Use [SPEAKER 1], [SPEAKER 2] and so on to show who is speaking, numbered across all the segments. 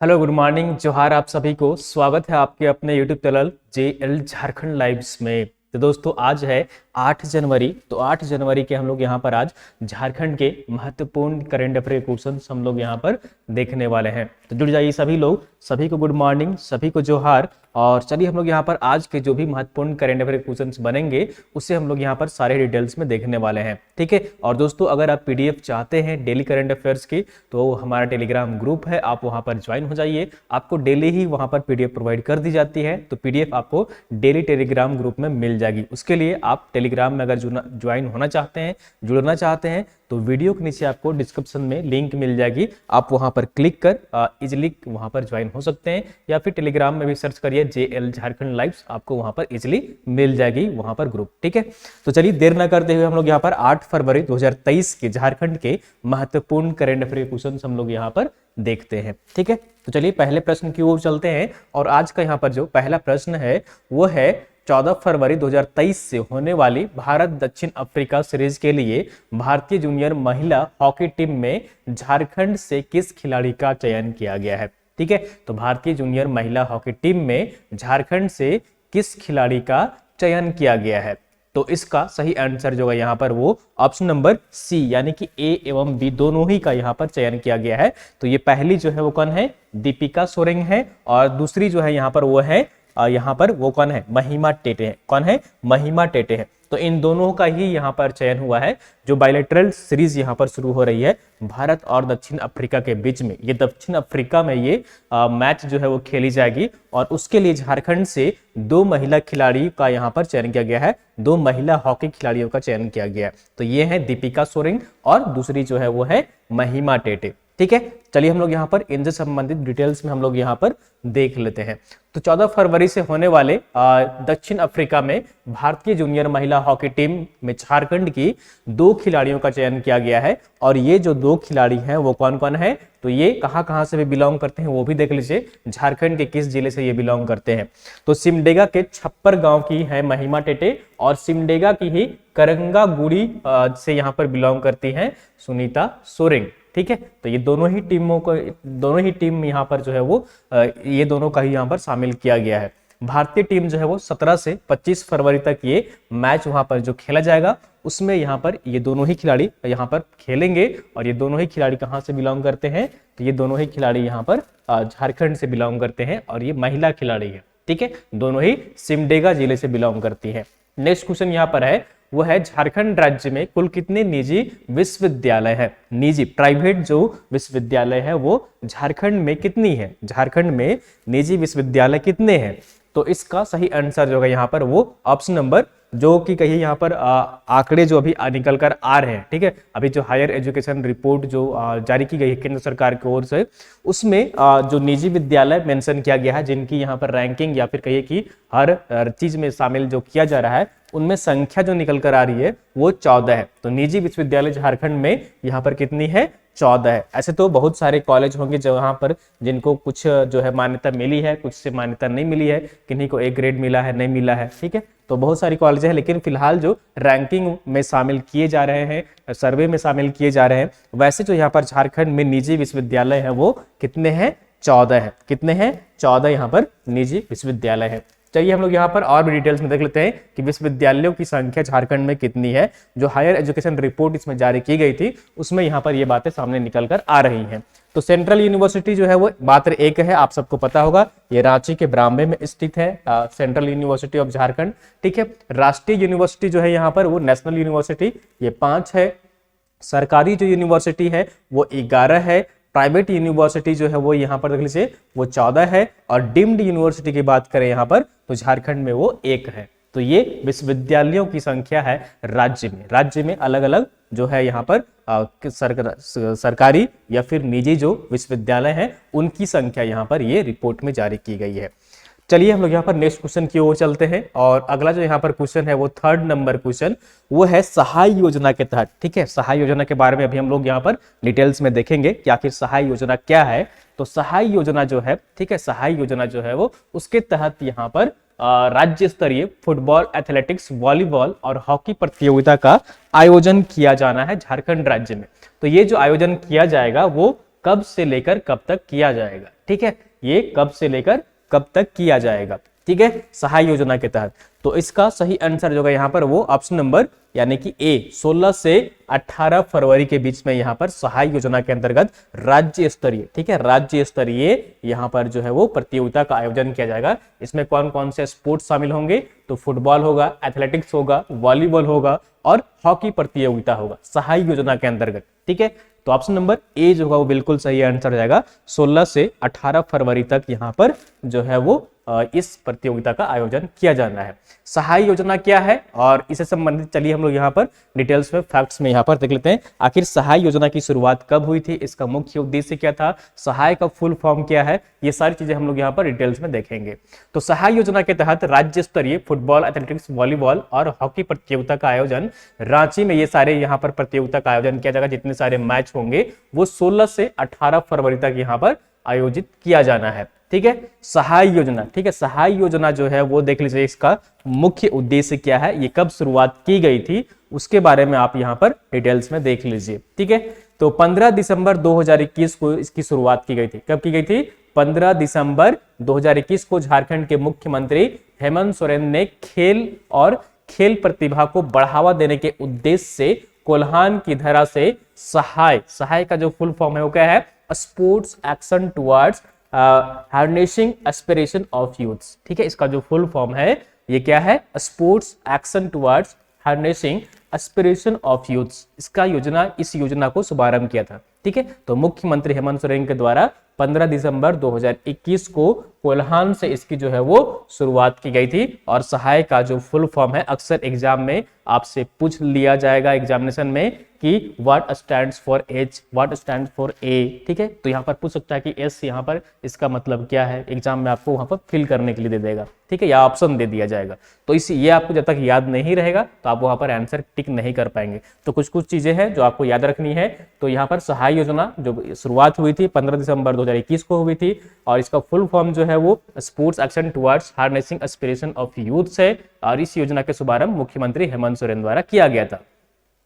[SPEAKER 1] Hello, good morning, जोहार आप सभी को। स्वागत है आपके अपने YouTube channel JL Jharkhand lives में। तो दोस्तों आज है 8 जनवरी। तो 8 जनवरी के हम लोग यहाँ पर आज झारखंड के महत्वपूर्ण करंट अफेयर क्वेश्चंस हम लोग यहाँ पर देखने वाले हैं। तो जुड़ जाइए सभी लोग, सभी को गुड मॉर्निंग, सभी को जोहार। और चलिए हम लोग यहाँ पर आज के जो भी महत्वपूर्ण करंट अफेयर क्वेश्चंस बनेंगे उससे हम लोग यहाँ पर सारे डिटेल्स में देखने वाले हैं, ठीक है। और दोस्तों अगर आप PDF चाहते हैं डेली करंट अफेयर्स की तो हमारा टेलीग्राम ग्रुप है, आप वहाँ पर ज्वाइन हो जाइए। आपको डेली ही वहाँ पर PDF प्रोवाइड कर दी जाती है, तो PDF आपको डेली टेलीग्राम ग्रुप में मिल जाएगी। उसके लिए आप टेलीग्राम में अगर ज्वाइन होना चाहते हैं, जुड़ना चाहते हैं, तो वीडियो के नीचे आपको डिस्क्रिप्शन में लिंक मिल जाएगी। आप वहां पर क्लिक कर इजिली वहां पर ज्वाइन हो सकते हैं, या फिर टेलीग्राम में भी सर्च करिए JL झारखंड लाइव्स, आपको वहां पर इजिली मिल जाएगी वहां पर ग्रुप, ठीक है। तो चलिए देर ना करते हुए हम लोग यहाँ पर 8 फरवरी 2023 के झारखंड के महत्वपूर्ण करंट अफेयर क्वेश्चन हम लोग यहाँ पर देखते हैं, ठीक है। तो चलिए पहले प्रश्न की ओर चलते हैं। और आज का यहाँ पर जो पहला प्रश्न है वो है 14 फरवरी 2023 से होने वाली भारत दक्षिण अफ्रीका सीरीज के लिए भारतीय जूनियर महिला हॉकी टीम में झारखंड से किस खिलाड़ी का चयन किया गया है, ठीक है। तो भारतीय जूनियर महिला हॉकी टीम में झारखंड से किस खिलाड़ी का चयन किया गया है। तो इसका सही आंसर जो है यहाँ पर वो ऑप्शन नंबर C यानी कि A एवं B दोनों ही का यहाँ पर चयन किया गया है। तो ये पहली जो है वो कौन है, दीपिका सोरेंग है, और दूसरी जो है यहाँ पर वो है यहाँ पर वो कौन है, महिमा टेटे है। कौन है, महिमा टेटे है। तो इन दोनों का ही यहाँ पर चयन हुआ है। जो बायलैटरल सीरीज यहाँ पर शुरू हो रही है भारत और दक्षिण अफ्रीका के बीच में, ये दक्षिण अफ्रीका में ये मैच जो है वो खेली जाएगी, और उसके लिए झारखंड से 2 महिला खिलाड़ी का यहाँ पर चयन किया गया है। 2 महिला हॉकी खिलाड़ियों का चयन किया गया है। तो ये है दीपिका सोरेंग और दूसरी जो है वो है महिमा टेटे, ठीक है। चलिए हम लोग यहाँ पर इनसे संबंधित डिटेल्स में हम लोग यहाँ पर देख लेते हैं। तो 14 फरवरी से होने वाले दक्षिण अफ्रीका में भारतीय जूनियर महिला हॉकी टीम में झारखंड की 2 खिलाड़ियों का चयन किया गया है। और ये जो 2 खिलाड़ी हैं वो कौन कौन है, तो ये कहां से भी बिलोंग करते हैं वो भी देख लीजिए। झारखंड के किस जिले से ये बिलोंग करते हैं। तो सिमडेगा के छप्पर गांव की है महिमा टेटे, और सिमडेगा की ही करंगागुड़ी से यहाँ पर बिलोंग करती है सुनीता सोरेंग, ठीक है। तो ये दोनों ही टीम यहाँ पर जो है वो ये दोनों का ही यहाँ पर शामिल किया गया है। भारतीय टीम जो है वो 17 से 25 फरवरी तक ये मैच वहां पर जो खेला जाएगा उसमें यहाँ पर ये दोनों ही खिलाड़ी यहाँ पर खेलेंगे। और ये दोनों ही खिलाड़ी कहाँ से बिलोंग करते हैं, तो ये दोनों ही खिलाड़ी यहाँ पर झारखंड से बिलोंग करते हैं, और ये महिला खिलाड़ी है, ठीक है। दोनों ही सिमडेगा जिले से बिलोंग करती है। नेक्स्ट क्वेश्चन यहाँ पर है वो है झारखंड राज्य में कुल कितने निजी विश्वविद्यालय है। निजी प्राइवेट जो विश्वविद्यालय है वो झारखंड में कितनी है, झारखंड में निजी विश्वविद्यालय कितने हैं। तो इसका सही आंसर जो है यहाँ पर वो ऑप्शन नंबर, जो कि कहीं यहाँ पर आंकड़े जो अभी निकल कर आ रहे हैं, ठीक है। अभी जो हायर एजुकेशन रिपोर्ट जो जारी की गई है केंद्र सरकार की ओर से, उसमें जो निजी विद्यालय मेंशन किया गया है जिनकी यहाँ पर रैंकिंग या फिर कहिए कि हर चीज में शामिल जो किया जा रहा है, उनमें संख्या जो निकल कर आ रही है वो 14 है। तो निजी विश्वविद्यालय झारखंड में यहाँ पर कितनी है, 14 है। ऐसे तो बहुत सारे कॉलेज होंगे जहाँ पर जिनको कुछ जो है मान्यता मिली है, कुछ से मान्यता नहीं मिली है, किन्हीं को A ग्रेड मिला है, नहीं मिला है, ठीक है। तो बहुत सारी कॉलेज है, लेकिन फिलहाल जो रैंकिंग में शामिल किए जा रहे हैं, सर्वे में शामिल किए जा रहे हैं, वैसे जो यहाँ पर झारखंड में निजी विश्वविद्यालय है वो कितने हैं, 14 है। कितने हैं, 14 यहाँ पर निजी विश्वविद्यालय है। चलिए हम लोग यहाँ पर और भी डिटेल्स में देख लेते हैं कि विश्वविद्यालयों की संख्या झारखंड में कितनी है। जो हायर एजुकेशन रिपोर्ट इसमें जारी की गई थी उसमें यहाँ पर ये बातें सामने निकल कर आ रही हैं। तो सेंट्रल यूनिवर्सिटी जो है वो मात्र एक है, आप सबको पता होगा, ये रांची के ब्राह्मणे में स्थित है, सेंट्रल यूनिवर्सिटी ऑफ झारखंड, ठीक है। राष्ट्रीय यूनिवर्सिटी जो है यहाँ पर वो नेशनल यूनिवर्सिटी, ये 5 है। सरकारी जो यूनिवर्सिटी है वो 11 है। प्राइवेट यूनिवर्सिटी जो है वो यहाँ पर देख लीजिए वो 14 है। और डीम्ड यूनिवर्सिटी की बात करें यहाँ पर तो झारखंड में वो 1 है। तो ये विश्वविद्यालयों की संख्या है राज्य में अलग अलग जो है यहाँ पर सरकारी या फिर निजी जो विश्वविद्यालय हैं उनकी संख्या यहाँ पर ये रिपोर्ट में जारी की गई है। चलिए हम लोग यहाँ पर नेक्स्ट क्वेश्चन की ओर चलते हैं। और अगला जो यहाँ पर क्वेश्चन है वो 3rd नंबर क्वेश्चन, वो है सहाय योजना के तहत, ठीक है। सहाय योजना के बारे में अभी हम लोग यहाँ पर डिटेल्स में देखेंगे कि आखिर सहाय योजना क्या है। तो सहाय योजना जो है, ठीक है, सहाय योजना जो है वो उसके तहत यहाँ पर राज्य स्तरीय फुटबॉल, एथलेटिक्स, वॉलीबॉल और हॉकी प्रतियोगिता का आयोजन किया जाना है झारखंड राज्य में। तो ये जो आयोजन किया जाएगा वो कब से लेकर कब तक किया जाएगा। ठीक है, ये कब से लेकर कब तक किया जाएगा। ठीक है, सहाय योजना के तहत। तो इसका सही आंसर जो होगा यहाँ पर वो ऑप्शन नंबर यानी कि ए 16 से 18 फरवरी के बीच में यहाँ पर सहाय योजना के अंतर्गत राज्य स्तरीय, ठीक है, राज्य स्तरीय यहाँ पर जो है वो प्रतियोगिता का आयोजन किया जाएगा। इसमें कौन कौन से स्पोर्ट्स शामिल होंगे, तो फुटबॉल होगा, एथलेटिक्स होगा, वॉलीबॉल होगा और हॉकी प्रतियोगिता होगा सहाय योजना के अंतर्गत। ठीक है, तो ऑप्शन नंबर ए जो होगा वो बिल्कुल सही आंसर जाएगा। 16 से 18 फरवरी तक यहाँ पर जो है वो इस प्रतियोगिता का आयोजन किया जाना है। सहाय योजना क्या है और इससे संबंधित चलिए हम लोग यहाँ पर डिटेल्स में फैक्ट्स में यहाँ पर देख लेते हैं। आखिर सहाय योजना की शुरुआत कब हुई थी, इसका मुख्य उद्देश्य क्या था, सहाय का फुल फॉर्म क्या है, ये सारी चीजें हम लोग यहाँ पर डिटेल्स में देखेंगे। तो सहाय योजना के तहत राज्य स्तरीय फुटबॉल, एथलेटिक्स, वॉलीबॉल और हॉकी प्रतियोगिता का आयोजन रांची में, ये सारे यहाँ पर प्रतियोगिता का आयोजन किया जाएगा। जितने सारे मैच होंगे वो 16 से 18 फरवरी तक यहाँ पर आयोजित किया जाना है। ठीक है, सहाय योजना, ठीक है, सहाय योजना जो है वो देख लीजिए इसका मुख्य उद्देश्य क्या है, ये कब शुरुआत की गई थी उसके बारे में आप यहाँ पर डिटेल्स में देख लीजिए। ठीक है, तो 15 दिसंबर 2021 को इसकी शुरुआत की गई थी। कब की गई थी, 15 दिसंबर 2021 को झारखंड के मुख्यमंत्री हेमंत सोरेन ने खेल और खेल प्रतिभा को बढ़ावा देने के उद्देश्य से कोल्हान की धरा से सहाय, सहाय का जो फुल फॉर्म है वो क्या है, sports action towards harnessing aspiration of youths. ठीक है, इसका जो फुल फॉर्म है ये क्या है, sports action towards harnessing aspiration of youths. इस योजना को शुभारंभ किया था। ठीक है, तो मुख्यमंत्री हेमंत सोरेन के द्वारा 15 दिसंबर 2021 को कोल्हान से इसकी जो है वो शुरुआत की गई थी। और सहाय का जो फुल फॉर्म है, अक्सर एग्जाम में आपसे पूछ लिया जाएगा एग्जामिनेशन में कि what stands for H, what stand for a. ठीक है, तो यहाँ पर पूछ सकता है कि एस यहाँ पर इसका मतलब क्या है, एग्जाम में आपको वहां पर फिल करने के लिए दे देगा। ठीक है, या ऑप्शन दे दिया जाएगा। तो ये आपको जब तक याद नहीं रहेगा तो आप वहां पर आंसर टिक नहीं कर पाएंगे। तो कुछ कुछ चीजें हैं जो आपको याद रखनी है। तो यहाँ पर सहाय योजना जो शुरुआत हुई थी 15 दिसंबर 2021 को हुई थी और इसका फुल फॉर्म जो है वो sports action towards harnessing aspiration of youths है। और इस योजना के शुभारंभ मुख्यमंत्री हेमंत सोरेन द्वारा किया गया था।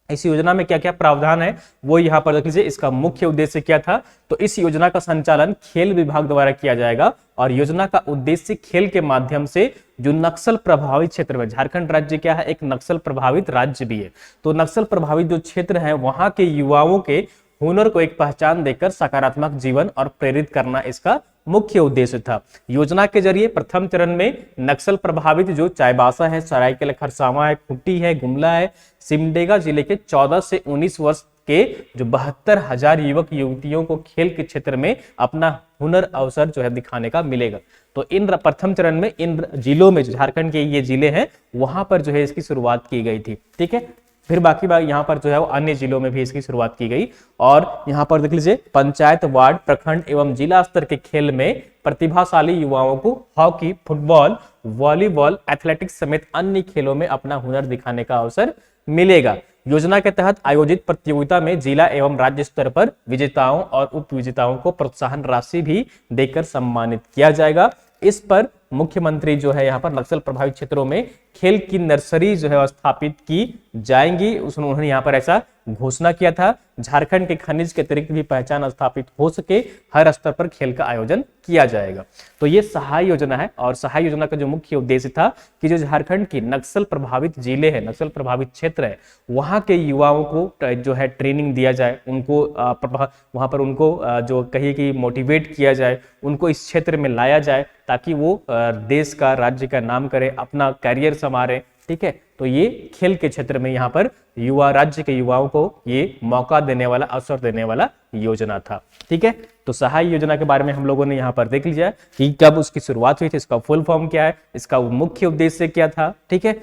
[SPEAKER 1] इस योजना में क्या क्या प्रावधान है वो यहाँ पर देख लीजिए। इसका मुख्य उद्देश्य क्या था, तो इस योजना का संचालन खेल विभाग द्वारा किया जाएगा और योजना का उद्देश्य खेल के माध्यम से जो नक्सल प्रभावित क्षेत्र में, झारखंड राज्य क्या है, एक नक्सल प्रभावित राज्य भी है, तो नक्सल प्रभावित जो क्षेत्र है वहां के युवाओं के हुनर को एक पहचान देकर सकारात्मक जीवन और प्रेरित करना इसका मुख्य उद्देश्य था। योजना के जरिए प्रथम चरण में नक्सल प्रभावित जो चाईबासा है, सरायकेला खरसावां है, खूंटी है, गुमला है, सिमडेगा जिले के 14 से 19 वर्ष के जो 72,000 युवक युवतियों को खेल के क्षेत्र में अपना हुनर अवसर जो है दिखाने का मिलेगा। तो इन प्रथम चरण में इन जिलों में, झारखंड के ये जिले हैं, वहां पर जो है इसकी शुरुआत की गई थी। ठीक है, फिर बाकी बात यहाँ पर जो है वो अन्य जिलों में भी इसकी शुरुआत की गई। और यहाँ पर देख लीजिए, पंचायत, वार्ड, प्रखंड एवं जिला स्तर के खेल में प्रतिभाशाली युवाओं को हॉकी, फुटबॉल, वॉलीबॉल, एथलेटिक्स समेत अन्य खेलों में अपना हुनर दिखाने का अवसर मिलेगा। योजना के तहत आयोजित प्रतियोगिता में जिला एवं राज्य स्तर पर विजेताओं और उप विजेताओं को प्रोत्साहन राशि भी देकर सम्मानित किया जाएगा। इस पर मुख्यमंत्री जो है यहाँ पर नक्सल प्रभावित क्षेत्रों में खेल की नर्सरी जो है स्थापित की जाएंगी, उन्होंने यहाँ पर ऐसा घोषणा किया था। झारखंड के खनिज के अतिरिक्त भी पहचान स्थापित हो सके, हर स्तर पर खेल का आयोजन किया जाएगा। तो ये सहाय योजना है और सहाय योजना का जो मुख्य उद्देश्य था कि जो झारखंड की नक्सल प्रभावित जिले हैं, नक्सल प्रभावित क्षेत्र है, वहां के युवाओं को जो है ट्रेनिंग दिया जाए, उनको वहां पर उनको जो कहिए कि मोटिवेट किया जाए, उनको इस क्षेत्र में लाया जाए ताकि वो देश का, राज्य का नाम करे, अपना करियर संवारे। ठीक है, तो ये खेल के क्षेत्र में यहाँ पर युवा, राज्य के युवाओं को ये मौका देने वाला, अवसर देने वाला योजना था। ठीक है, तो सहाय योजना के बारे में हम लोगों ने यहाँ पर देख लिया कि कब उसकी शुरुआत हुई थी, इसका फुल फॉर्म क्या है, इसका मुख्य उद्देश्य क्या था। ठीक है,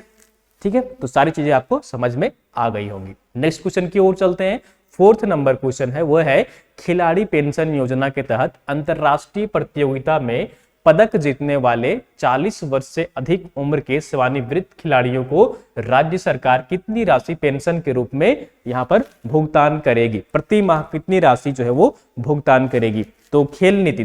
[SPEAKER 1] ठीक है, तो सारी चीजें आपको समझ में आ गई होंगी। नेक्स्ट क्वेश्चन की ओर चलते हैं। 4th नंबर क्वेश्चन है वो है, खिलाड़ी पेंशन योजना के तहत अंतरराष्ट्रीय प्रतियोगिता में पदक जीतने वाले 40 वर्ष से अधिक उम्र के सेवानिवृत्त खिलाड़ियों को राज्य सरकार कितनी राशि पेंशन के रूप में यहाँ पर भुगतान करेगी, प्रति माह कितनी राशि जो है वो भुगतान करेगी। तो खेल नीति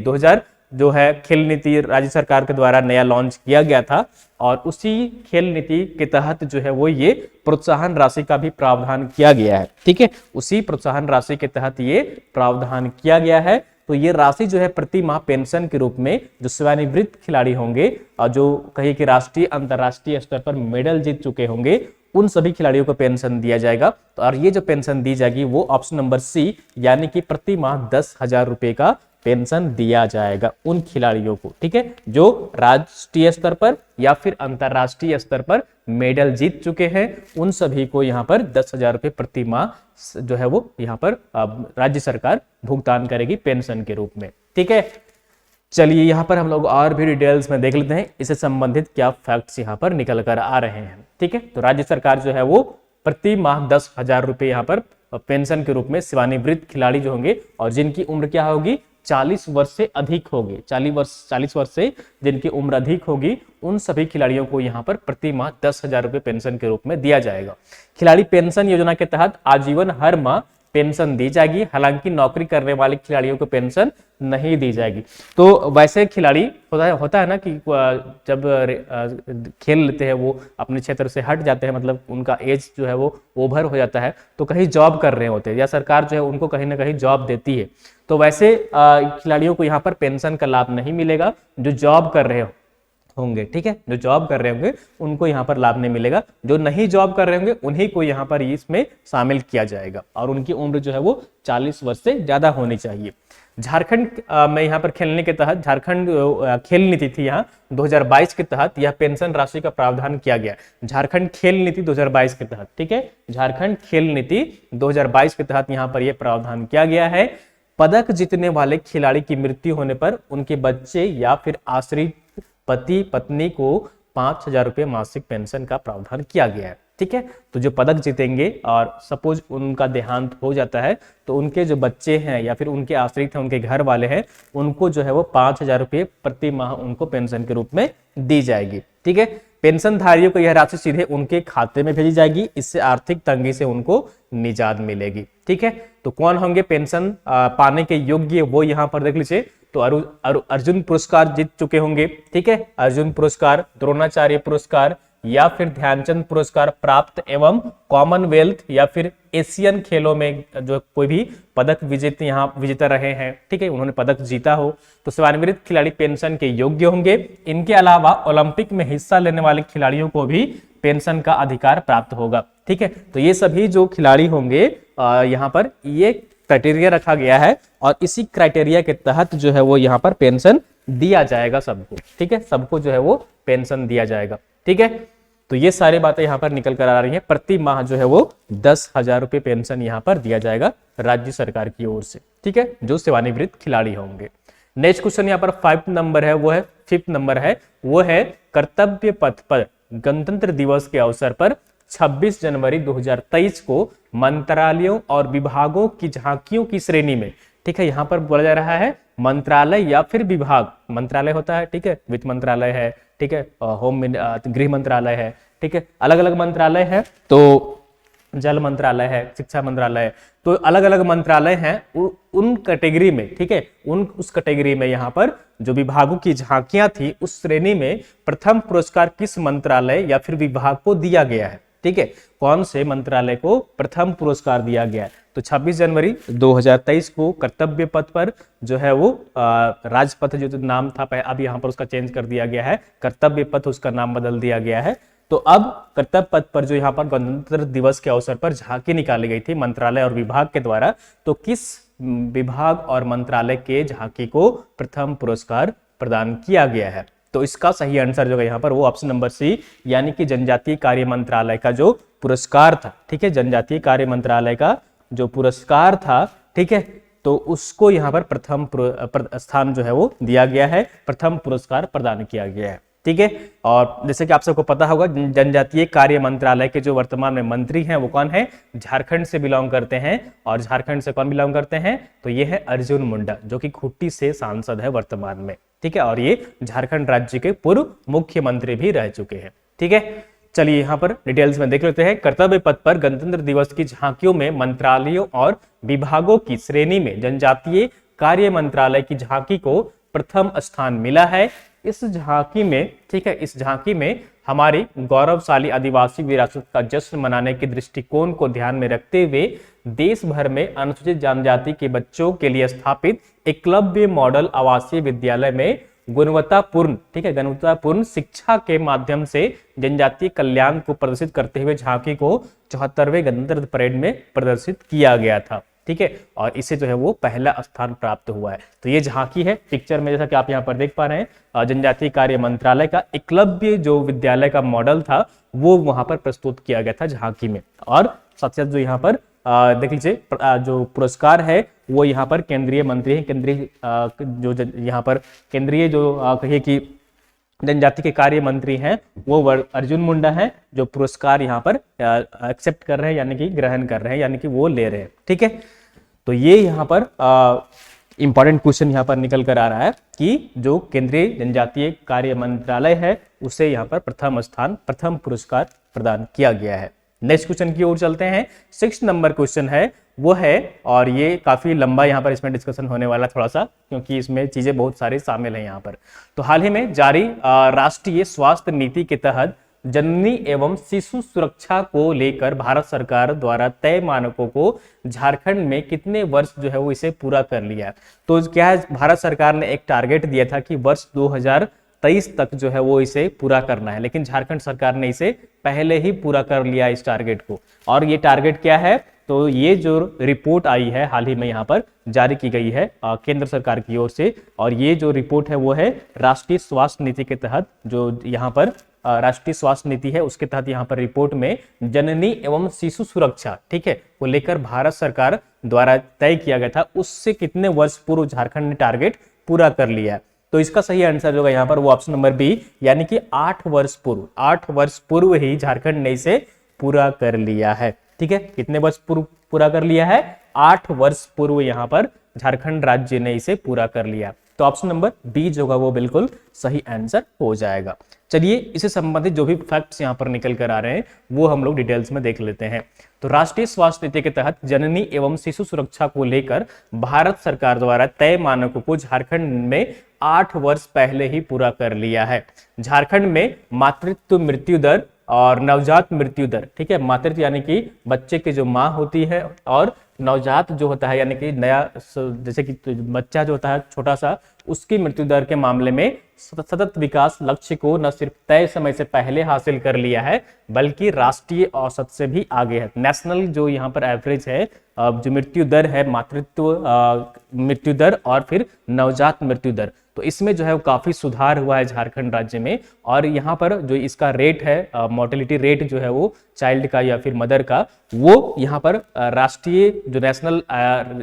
[SPEAKER 1] जो है खेल नीति राज्य सरकार के द्वारा नया लॉन्च किया गया था और उसी खेल नीति के तहत जो है वो ये प्रोत्साहन राशि का भी प्रावधान किया गया है। ठीक है, उसी प्रोत्साहन राशि के तहत ये प्रावधान किया गया है। तो ये राशि जो है प्रति माह पेंशन के रूप में जो सेवानिवृत्त खिलाड़ी होंगे और जो कहीं कि राष्ट्रीय अंतर्राष्ट्रीय स्तर पर मेडल जीत चुके होंगे उन सभी खिलाड़ियों को पेंशन दिया जाएगा। तो और ये जो पेंशन दी जाएगी वो ऑप्शन नंबर सी यानी कि प्रति माह 10,000 रुपए का पेंशन दिया जाएगा उन खिलाड़ियों को। ठीक है, जो राष्ट्रीय स्तर पर या फिर अंतरराष्ट्रीय स्तर पर मेडल जीत चुके हैं उन सभी को यहाँ पर 10,000 रुपए प्रति माह जो है वो यहाँ पर राज्य सरकार भुगतान करेगी पेंशन के रूप में। ठीक है, चलिए यहाँ पर हम लोग और भी डिटेल्स में देख लेते हैं इससे संबंधित क्या फैक्ट्स यहाँ पर निकल कर आ रहे हैं। ठीक है, तो राज्य सरकार जो है वो प्रति माह 10,000 रुपए यहाँ पर पेंशन के रूप में सेवानिवृत्त खिलाड़ी जो होंगे और जिनकी उम्र क्या होगी 40 वर्ष से अधिक होगी, 40 वर्ष से जिनकी उम्र अधिक होगी उन सभी खिलाड़ियों को यहाँ पर प्रति माह 10,000 रुपए पेंशन के रूप में दिया जाएगा। खिलाड़ी पेंशन योजना के तहत आजीवन हर माह पेंशन दी जाएगी, हालांकि नौकरी करने वाले खिलाड़ियों को पेंशन नहीं दी जाएगी। तो वैसे खिलाड़ी होता है ना कि जब खेल लेते हैं वो अपने क्षेत्र से हट जाते हैं, मतलब उनका एज जो है वो ओवर हो जाता है तो कहीं जॉब कर रहे होते हैं या सरकार जो है उनको कहीं ना कहीं जॉब देती है। तो वैसे खिलाड़ियों को यहाँ पर पेंशन का लाभ नहीं मिलेगा जो जॉब कर रहे होंगे। ठीक है, जो जॉब कर रहे होंगे उनको यहाँ पर लाभ नहीं मिलेगा, जो नहीं जॉब कर रहे होंगे उन्हीं को यहाँ पर इसमें शामिल किया जाएगा और उनकी उम्र जो है वो 40 वर्ष से ज्यादा होनी चाहिए। झारखंड में यहाँ पर खेलने के तहत झारखंड खेल नीति थी, यहाँ 2022 के तहत यह पेंशन राशि का प्रावधान किया गया। झारखंड खेल नीति 2022 के तहत, ठीक है, झारखंड खेल नीति 2022 के तहत यहाँ पर यह प्रावधान किया गया है। पदक जीतने वाले खिलाड़ी की मृत्यु होने पर उनके बच्चे या फिर आश्रित पति पत्नी को 5,000 रुपए मासिक पेंशन का प्रावधान किया गया है। ठीक है, तो जो पदक जीतेंगे और सपोज उनका देहांत हो जाता है तो उनके जो बच्चे हैं या फिर उनके आश्रित हैं, उनके घर वाले हैं, उनको जो है वो 5,000 रुपए प्रति माह उनको पेंशन के रूप में दी जाएगी। ठीक है, पेंशनधारियों को यह राशि सीधे उनके खाते में भेजी जाएगी, इससे आर्थिक तंगी से उनको निजात मिलेगी। ठीक है, तो कौन होंगे पेंशन पाने के योग्य वो यहाँ पर देख लीजिए। तो अर्जुन पुरस्कार जीत चुके होंगे, ठीक है, अर्जुन पुरस्कार, द्रोणाचार्य पुरस्कार या फिर ध्यानचंद पुरस्कार प्राप्त एवं कॉमनवेल्थ या फिर एशियन खेलों में जो कोई भी पदक विजेता रहे हैं, ठीक है, उन्होंने पदक जीता हो तो सेवानिवृत्त खिलाड़ी पेंशन के योग्य होंगे। इनके अलावा ओलंपिक में हिस्सा लेने वाले खिलाड़ियों को भी पेंशन का अधिकार प्राप्त होगा। ठीक है, तो ये सभी जो खिलाड़ी होंगे यहाँ पर ये क्राइटेरिया रखा गया है और इसी क्राइटेरिया के तहत जो है वो यहाँ पर पेंशन दिया जाएगा सबको। ठीक है, सबको जो है वो पेंशन दिया जाएगा। ठीक है, तो ये सारी बातें यहाँ पर निकल कर आ रही हैं। प्रति माह जो है वो 10,000 रुपए पेंशन यहाँ पर दिया जाएगा राज्य सरकार की ओर से। ठीक है, जो सेवानिवृत्त खिलाड़ी होंगे। नेक्स्ट क्वेश्चन यहाँ पर 5 नंबर है, वो है 5th नंबर है, वो है कर्तव्य पथ पर गणतंत्र दिवस के अवसर पर 26 जनवरी 2023 को मंत्रालयों और विभागों की झांकियों की श्रेणी में, ठीक है, यहाँ पर बोला जा रहा है मंत्रालय या फिर विभाग। मंत्रालय होता है, ठीक है, वित्त मंत्रालय है, ठीक है, गृह मंत्रालय है, ठीक है, अलग अलग मंत्रालय है, तो जल मंत्रालय है, शिक्षा मंत्रालय है, तो अलग अलग मंत्रालय हैं उन कैटेगरी में। ठीक है, उस कैटेगरी में यहाँ पर जो विभागों की झांकियां थी उस श्रेणी में प्रथम पुरस्कार किस मंत्रालय या फिर विभाग को दिया गया है। ठीक है, कौन से मंत्रालय को प्रथम पुरस्कार दिया गया है। तो 26 जनवरी 2023 को कर्तव्य पथ पर जो है वो राजपथ जो नाम था अब यहाँ पर उसका चेंज कर दिया गया है, कर्तव्य पथ उसका नाम बदल दिया गया है। तो अब कर्तव्य पथ पर जो यहाँ पर गणतंत्र दिवस के अवसर पर झांकी निकाली गई थी मंत्रालय और विभाग के द्वारा, तो किस विभाग और मंत्रालय के झांकी को प्रथम पुरस्कार प्रदान किया गया है। तो इसका सही आंसर जो है यहाँ पर वो ऑप्शन नंबर सी यानी कि जनजातीय कार्य मंत्रालय का जो पुरस्कार था। ठीक है, जनजातीय कार्य मंत्रालय का जो पुरस्कार था, ठीक है, तो उसको यहाँ पर प्रथम स्थान जो है वो दिया गया है, प्रथम पुरस्कार प्रदान किया गया है। ठीक है, और जैसे कि आप सबको पता होगा जनजातीय कार्य मंत्रालय के जो वर्तमान में मंत्री हैं वो कौन है, झारखंड से बिलोंग करते हैं। और झारखंड से कौन बिलोंग करते हैं, तो ये है अर्जुन मुंडा जो कि खूंटी से सांसद है वर्तमान में। ठीक है, और ये झारखंड राज्य के पूर्व मुख्यमंत्री भी रह चुके हैं। ठीक है, चलिए यहाँ पर डिटेल्स में देख लेते हैं। कर्तव्य पथ पर गणतंत्र दिवस की झांकियों में मंत्रालयों और विभागों की श्रेणी में जनजातीय कार्य मंत्रालय की झांकी को प्रथम स्थान मिला है। इस झांकी में, ठीक है, इस झांकी में हमारी गौरवशाली आदिवासी विरासत का जश्न मनाने के दृष्टिकोण को ध्यान में रखते हुए देश भर में अनुसूचित जनजाति के बच्चों के लिए स्थापित एकलव्य मॉडल आवासीय विद्यालय में गुणवत्तापूर्ण, ठीक है, गुणवत्तापूर्ण शिक्षा के माध्यम से जनजातीय कल्याण को प्रदर्शित करते हुए झांकी को 74वें गणतंत्र परेड में प्रदर्शित किया गया था। ठीक है, और इसे जो है वो पहला स्थान प्राप्त हुआ है। तो ये झांकी है पिक्चर में, जैसा कि आप यहाँ पर देख पा रहे हैं, जनजातीय कार्य मंत्रालय का एकलव्य जो विद्यालय का मॉडल था वो वहां पर प्रस्तुत किया गया था झांकी में। और साथ साथ जो यहाँ पर देख लीजिए जो पुरस्कार है वो यहाँ पर केंद्रीय मंत्री है, केंद्रीय जो यहाँ पर केंद्रीय जो कहिए कि जनजाति के कार्य मंत्री हैं वो अर्जुन मुंडा हैं, जो पुरस्कार यहाँ पर एक्सेप्ट कर रहे हैं, यानी कि ग्रहण कर रहे हैं, यानी कि वो ले रहे हैं। ठीक है, तो ये यहाँ पर इंपॉर्टेंट क्वेश्चन यहाँ पर निकल कर आ रहा है कि जो केंद्रीय जनजातीय कार्य मंत्रालय है उसे यहाँ पर प्रथम स्थान, प्रथम पुरस्कार प्रदान किया गया है। नेक्स्ट क्वेश्चन की ओर चलते हैं। 6 नंबर क्वेश्चन है वो है, और ये काफी लंबा यहाँ पर इसमें डिस्कशन होने वाला थोड़ा सा, क्योंकि इसमें चीजें बहुत सारी शामिल हैं यहाँ पर। तो हाल ही में जारी राष्ट्रीय स्वास्थ्य नीति के तहत जननी एवं शिशु सुरक्षा को लेकर भारत सरकार द्वारा तय मानकों को झारखंड में कितने वर्ष जो है वो इसे पूरा कर लिया। तो क्या है, भारत सरकार ने एक टारगेट दिया था कि वर्ष 2023 तक जो है वो इसे पूरा करना है, लेकिन झारखंड सरकार ने इसे पहले ही पूरा कर लिया इस टारगेट को। और ये टारगेट क्या है, तो ये जो रिपोर्ट आई है हाल ही में यहाँ पर जारी की गई है केंद्र सरकार की ओर से, और ये जो रिपोर्ट है वो है राष्ट्रीय स्वास्थ्य नीति के तहत, जो यहाँ पर राष्ट्रीय स्वास्थ्य नीति है उसके तहत यहाँ पर रिपोर्ट में जननी एवं शिशु सुरक्षा, ठीक है, को लेकर भारत सरकार द्वारा तय किया गया था, उससे कितने वर्ष पूर्व झारखंड ने टारगेट पूरा कर लिया है। तो इसका सही आंसर जो है यहाँ पर वो ऑप्शन नंबर बी, यानी कि 8 वर्ष पूर्व, 8 वर्ष पूर्व ही झारखंड ने इसे पूरा कर लिया है। ठीक है, कितने वर्ष पूर्व पूरा कर लिया है, 8 वर्ष पूर्व यहाँ पर झारखंड राज्य ने इसे पूरा कर लिया। तो ऑप्शन नंबर बी जो होगा वो बिल्कुल सही आंसर हो जाएगा। चलिए इससे संबंधित जो भी फैक्ट्स यहाँ पर निकल कर आ रहे हैं वो हम लोग डिटेल्स में देख लेते हैं। तो राष्ट्रीय स्वास्थ्य नीति के तहत जननी एवं शिशु सुरक्षा को लेकर भारत सरकार द्वारा तय मानकों को झारखंड में 8 वर्ष पहले ही पूरा कर लिया है। झारखंड में मातृत्व मृत्यु दर और नवजात मृत्यु दर, ठीक है, मातृत्व यानी कि बच्चे की जो माँ होती है, और नवजात जो होता है यानी कि नया जैसे कि बच्चा जो होता है छोटा सा, उसकी मृत्यु दर के मामले में सतत विकास लक्ष्य को न सिर्फ तय समय से पहले हासिल कर लिया है बल्कि राष्ट्रीय औसत से भी आगे है। नेशनल जो यहाँ पर एवरेज है, जो मृत्यु दर है, मातृत्व मृत्यु दर और फिर नवजात मृत्यु दर, तो इसमें जो है वो काफी सुधार हुआ है झारखंड राज्य में। और यहाँ पर जो इसका रेट है, मोर्टेलिटी रेट जो है वो चाइल्ड का या फिर मदर का, वो यहाँ पर राष्ट्रीय जो नेशनल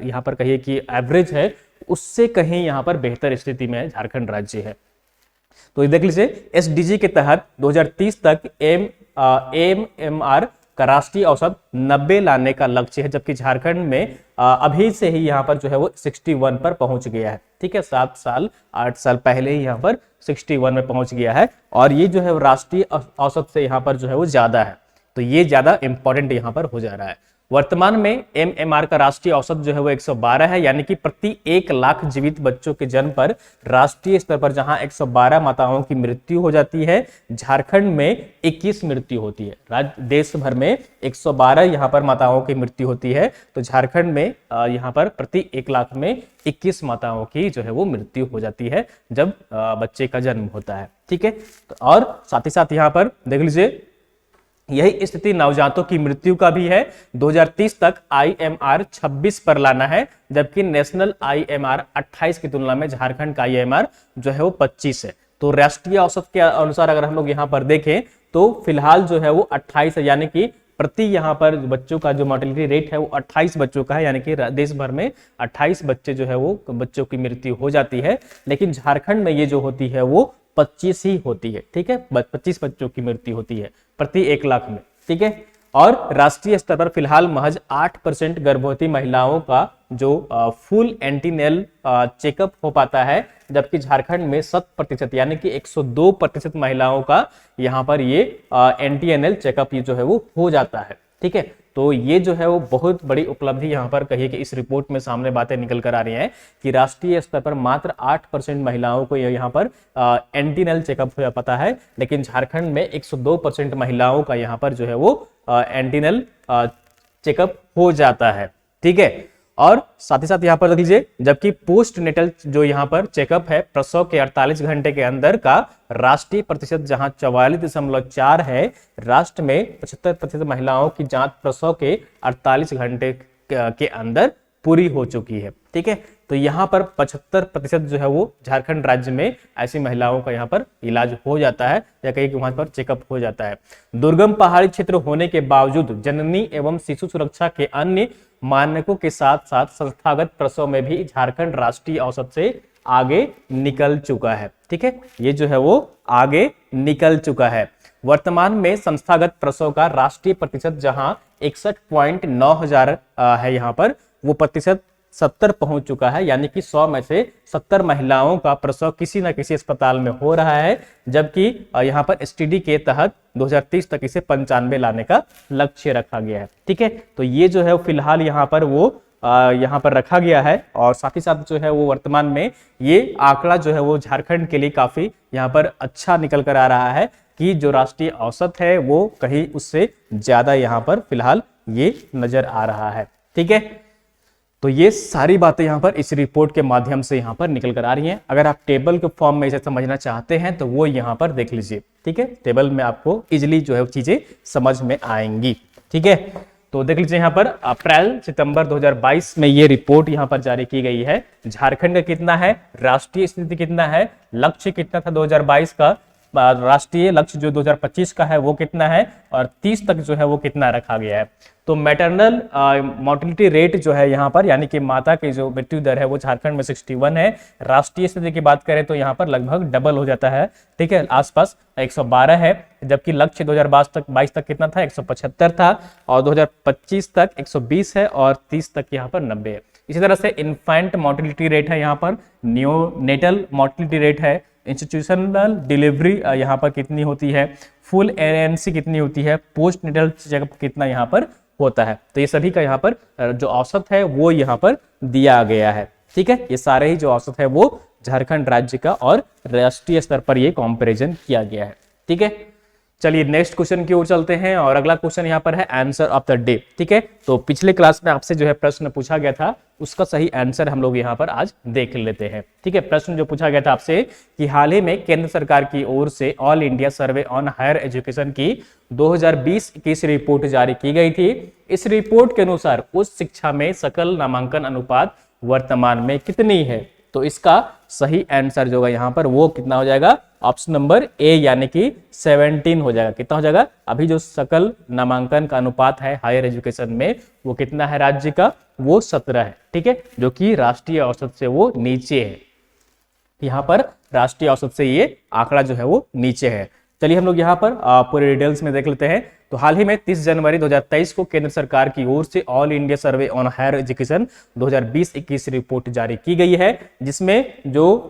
[SPEAKER 1] यहाँ पर कहिए कि एवरेज है उससे कहीं यहाँ पर बेहतर स्थिति में झारखंड राज्य है। तो देख लीजिए एसडीजी के तहत 2030 तक एमएमआर का राष्ट्रीय औसत 90 लाने का लक्ष्य है, जबकि झारखंड में अभी से ही यहाँ पर जो है वो 61 पर पहुंच गया है। ठीक है, 7 साल 8 साल पहले ही यहाँ पर 61 में पहुंच गया है, और ये जो है राष्ट्रीय औसत से यहाँ पर जो है वो ज्यादा है। तो ये ज्यादा इंपॉर्टेंट यहाँ पर हो जा रहा है। वर्तमान में एमएमआर का राष्ट्रीय औसत जो है वो 112 है, यानी कि प्रति 1 लाख जीवित बच्चों के जन्म पर राष्ट्रीय स्तर पर जहां 112 माताओं की मृत्यु हो जाती है, झारखंड में 21 मृत्यु होती है। देश भर में 112 यहाँ पर माताओं की मृत्यु होती है, तो झारखंड में यहाँ पर प्रति 1 लाख में 21 माताओं की जो है वो मृत्यु हो जाती है जब बच्चे का जन्म होता है। ठीक है, और साथ ही साथ यहाँ पर देख लीजिए यही स्थिति नवजातों की मृत्यु का भी है। 2030 तक आईएमआर 26 पर लाना है, जबकि नेशनल आईएमआर 28 की तुलना में झारखंड का आईएमआर जो है वो 25 है। तो राष्ट्रीय औसत के अनुसार अगर हम लोग यहाँ पर देखें तो फिलहाल जो है वो 28 है, यानी कि प्रति यहाँ पर बच्चों का जो मोर्टेलिटी रेट है वो 28 बच्चों का है, यानी कि देश भर में 28 बच्चे जो है वो बच्चों की मृत्यु हो जाती है, लेकिन झारखंड में ये जो होती है वो 25 ही होती है। ठीक है, 25 बच्चों की मृत्यु होती है प्रति 1 लाख में। ठीक है, और राष्ट्रीय स्तर पर फिलहाल महज 8% गर्भवती महिलाओं का जो फुल एंटीनेल चेकअप हो पाता है, जबकि झारखंड में 100% यानी कि 102% महिलाओं का यहाँ पर ये एंटीनेल चेकअप ये जो है वो हो जाता है। ठीक है, तो ये जो है वो बहुत बड़ी उपलब्धि यहाँ पर कहिए कि इस रिपोर्ट में सामने बातें निकल कर आ रही हैं कि राष्ट्रीय स्तर पर मात्र 8% महिलाओं को यहाँ पर एंटीनल चेकअप पता है, लेकिन झारखंड में 102% महिलाओं का यहाँ पर जो है वो एंटीनल चेकअप हो जाता है। ठीक है, और साथ ही साथ यहाँ पर देख लीजिए, जबकि पोस्ट नेटल जो यहाँ पर चेकअप है प्रसव के 48 घंटे के अंदर का राष्ट्रीय प्रतिशत जहां 44.4 है, राष्ट्र में 75% महिलाओं की जांच प्रसव के 48 घंटे के अंदर पूरी हो चुकी है। ठीक है, तो यहाँ पर 75% जो है वो झारखंड राज्य में ऐसी महिलाओं का यहाँ पर इलाज हो जाता है या कहीं कि वहां पर चेकअप हो जाता है। दुर्गम पहाड़ी क्षेत्र होने के बावजूद जननी एवं शिशु सुरक्षा के अन्य मानकों के साथ साथ संस्थागत प्रसव में भी झारखंड राष्ट्रीय औसत से आगे निकल चुका है। ठीक है, ये जो है वो आगे निकल चुका है। वर्तमान में संस्थागत प्रसव का राष्ट्रीय प्रतिशत जहां 61.9 है, यहाँ पर वो प्रतिशत 70 पहुंच चुका है, यानी कि 100 में से 70 महिलाओं का प्रसव किसी न किसी अस्पताल में हो रहा है, जबकि यहाँ पर एसटीडी के तहत 2030 तक इसे 95 लाने का लक्ष्य रखा गया है। ठीक है, तो ये जो है फिलहाल यहाँ पर वो यहाँ पर रखा गया है, और साथ ही साथ जो है वो वर्तमान में ये आंकड़ा जो है वो झारखंड के लिए काफी यहाँ पर अच्छा निकल कर आ रहा है कि जो राष्ट्रीय औसत है वो कहीं उससे ज्यादा यहाँ पर फिलहाल ये नजर आ रहा है। ठीक है, तो ये सारी बातें यहाँ पर इस रिपोर्ट के माध्यम से यहाँ पर निकल कर आ रही हैं। अगर आप टेबल के फॉर्म में इसे समझना चाहते हैं तो वो यहाँ पर देख लीजिए। ठीक है, टेबल में आपको इजिली जो है चीजें समझ में आएंगी। ठीक है, तो देख लीजिए यहाँ पर अप्रैल सितंबर 2022 में ये रिपोर्ट यहाँ पर जारी की गई है। झारखंड का कितना है, राष्ट्रीय स्थिति कितना है, लक्ष्य कितना था 2022 का, राष्ट्रीय लक्ष्य जो 2025 का है वो कितना है, और 30 तक जो है वो कितना रखा गया है। तो मैटरनल मोर्टिलिटी रेट जो है यहाँ पर, यानी कि माता की जो मृत्यु दर है वो झारखंड में 61 है। राष्ट्रीय स्थिति की बात करें तो यहाँ पर लगभग डबल हो जाता है। ठीक है, आसपास 112 है, जबकि लक्ष्य 2022 तक कितना था, 175 था, और 2025 तक 120 है, और 30 तक यहाँ पर 90 है। इसी तरह से इन्फेंट मोर्टिलिटी रेट है, यहाँ पर नियोनेटल मोर्टिलिटी रेट है, इंस्टीट्यूशनल डिलीवरी यहाँ पर कितनी होती है, फुल एएनसी कितनी होती है, पोस्ट नेटल चेकअप कितना यहाँ पर होता है। तो ये सभी का यहाँ पर जो औसत है वो यहाँ पर दिया गया है। ठीक है, ये सारे ही जो औसत है वो झारखंड राज्य का और राष्ट्रीय स्तर पर ये कंपैरिजन किया गया है। ठीक है, चलिए नेक्स्ट क्वेश्चन की ओर चलते हैं, और अगला क्वेश्चन यहाँ पर है आंसर ऑफ द डे। ठीक है, तो पिछले क्लास में आपसे जो है प्रश्न पूछा गया था उसका सही आंसर हम लोग यहाँ पर आज देख लेते हैं। ठीक है, प्रश्न जो पूछा गया था आपसे कि हाल ही में केंद्र सरकार की ओर से All India Survey on Higher Education की 2020-21 रिपोर्ट जारी की गई थी। इस रिपोर्ट के अनुसार उच्च शिक्षा में सकल नामांकन अनुपात वर्तमान में कितनी है। तो इसका सही आंसर जो होगा यहाँ पर वो कितना हो जाएगा, ऑप्शन नंबर ए यानी कि 17 हो जाएगा। कितना हो जाएगा, अभी जो सकल नामांकन का अनुपात है हायर एजुकेशन में वो कितना है राज्य का, वो 17 है। ठीक है, जो कि राष्ट्रीय औसत से वो नीचे है। यहाँ पर राष्ट्रीय औसत से ये आंकड़ा जो है वो नीचे है। चलिए हम लोग यहाँ पर पूरे डिटेल्स में देख लेते हैं। तो हाल ही में 30 जनवरी 2023 को केंद्र सरकार की ओर से All India Survey on Higher Education 2020-21 report जारी की गई है, जिसमें जो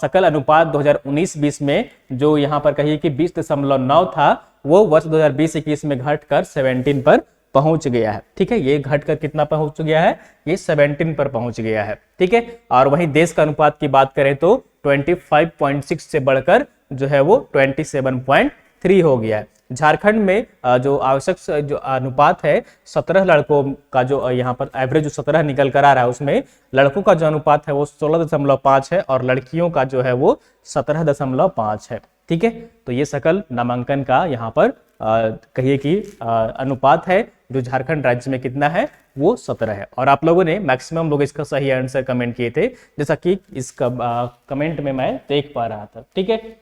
[SPEAKER 1] सकल अनुपात 2019-20 में जो यहाँ पर कहिए कि 20.9 था वो वर्ष 2020-21 में घटकर 17 पर पहुंच गया है। ठीक है, ये घटकर कितना पहुंच गया है, ये 17 पर पहुंच गया है। ठीक है, और वहीं देश का अनुपात की बात करें तो 25.6 से बढ़कर जो है वो 27.3 हो गया है। झारखंड में जो आवश्यक जो अनुपात है 17 लड़कों का जो यहाँ पर एवरेज जो 17 निकल कर आ रहा है, उसमें लड़कों का जो अनुपात है वो 16.5 है और लड़कियों का जो है वो 17.5 है। ठीक है, तो ये सकल नामांकन का यहाँ पर कहिए कि अनुपात है जो झारखंड राज्य में कितना है, वो 17 है। और आप लोगों ने मैक्सिमम लोग इसका सही आंसर कमेंट किए थे, जैसा कि इस कमेंट में मैं देख पा रहा था। ठीक है,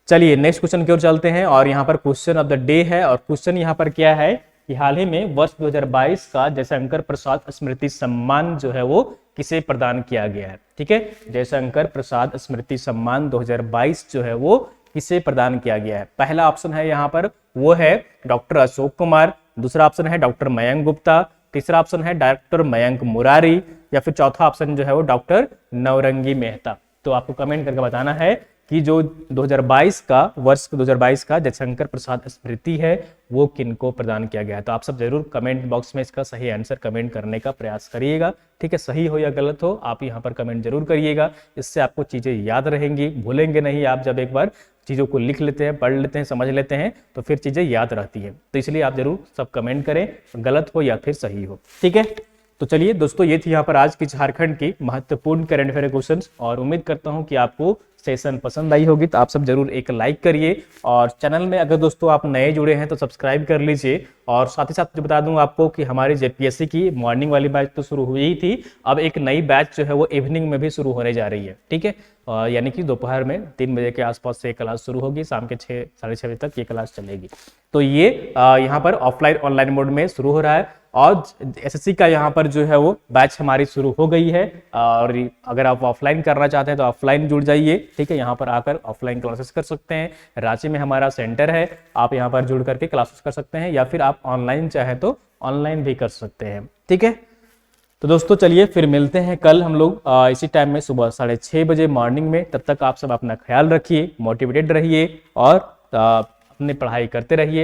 [SPEAKER 1] चलिए नेक्स्ट क्वेश्चन की ओर चलते हैं, और यहाँ पर क्वेश्चन ऑफ द डे है, और क्वेश्चन यहाँ पर क्या है कि हाल ही में वर्ष 2022 का जयशंकर प्रसाद स्मृति सम्मान जो है वो किसे प्रदान किया गया है। ठीक है, जयशंकर प्रसाद स्मृति सम्मान 2022 जो है वो किसे प्रदान किया गया है। पहला ऑप्शन है यहाँ पर वो है डॉक्टर अशोक कुमार, दूसरा ऑप्शन है डॉक्टर मयंक गुप्ता, तीसरा ऑप्शन है डॉक्टर मयंक मुरारी, या फिर चौथा ऑप्शन जो है वो डॉक्टर नवरंगी मेहता। तो आपको कमेंट करके बताना है कि जो 2022 का वर्ष 2022 का जयशंकर प्रसाद स्मृति है वो किनको प्रदान किया गया है। तो आप सब जरूर कमेंट बॉक्स में इसका सही आंसर कमेंट करने का प्रयास करिएगा। ठीक है, सही हो या गलत हो आप यहाँ पर कमेंट जरूर करिएगा। इससे आपको चीज़ें याद रहेंगी, भूलेंगे नहीं। आप जब एक बार चीज़ों को लिख लेते हैं, पढ़ लेते हैं, समझ लेते हैं तो फिर चीज़ें याद रहती हैं। तो इसलिए आप जरूर सब कमेंट करें, गलत हो या फिर सही हो। ठीक है, तो चलिए दोस्तों, ये थी यहाँ पर आज की झारखंड की महत्वपूर्ण करंट अफेयर क्वेश्चंस और उम्मीद करता हूँ कि आपको सेशन पसंद आई होगी। तो आप सब जरूर एक लाइक करिए और चैनल में अगर दोस्तों आप नए जुड़े हैं तो सब्सक्राइब कर लीजिए। और साथ ही साथ जो बता दूं आपको कि हमारी जेपीएससी की मॉर्निंग वाली बैच तो शुरू हुई ही थी, अब एक नई बैच जो है वो इवनिंग में भी शुरू होने जा रही है। ठीक है, यानी कि दोपहर में 3 बजे के आसपास से क्लास शुरू होगी, शाम के 6 साढ़े 6 बजे तक ये क्लास चलेगी। तो ये यहाँ पर ऑफलाइन ऑनलाइन मोड में शुरू हो रहा है और एसएससी का यहाँ पर जो है वो बैच हमारी शुरू हो गई है। और अगर आप ऑफलाइन करना चाहते हैं तो ऑफलाइन जुड़ जाइए। ठीक है, यहाँ पर आकर ऑफलाइन क्लासेस कर सकते हैं। रांची में हमारा सेंटर है, आप यहाँ पर जुड़ करके क्लासेस कर सकते हैं या फिर आप ऑनलाइन चाहे तो ऑनलाइन भी कर सकते हैं। ठीक है, तो दोस्तों चलिए फिर मिलते हैं कल हम लोग इसी टाइम में सुबह 6:30 बजे मॉर्निंग में। तब तक आप सब अपना ख्याल रखिए, मोटिवेटेड रहिए और अपनी पढ़ाई करते रहिए।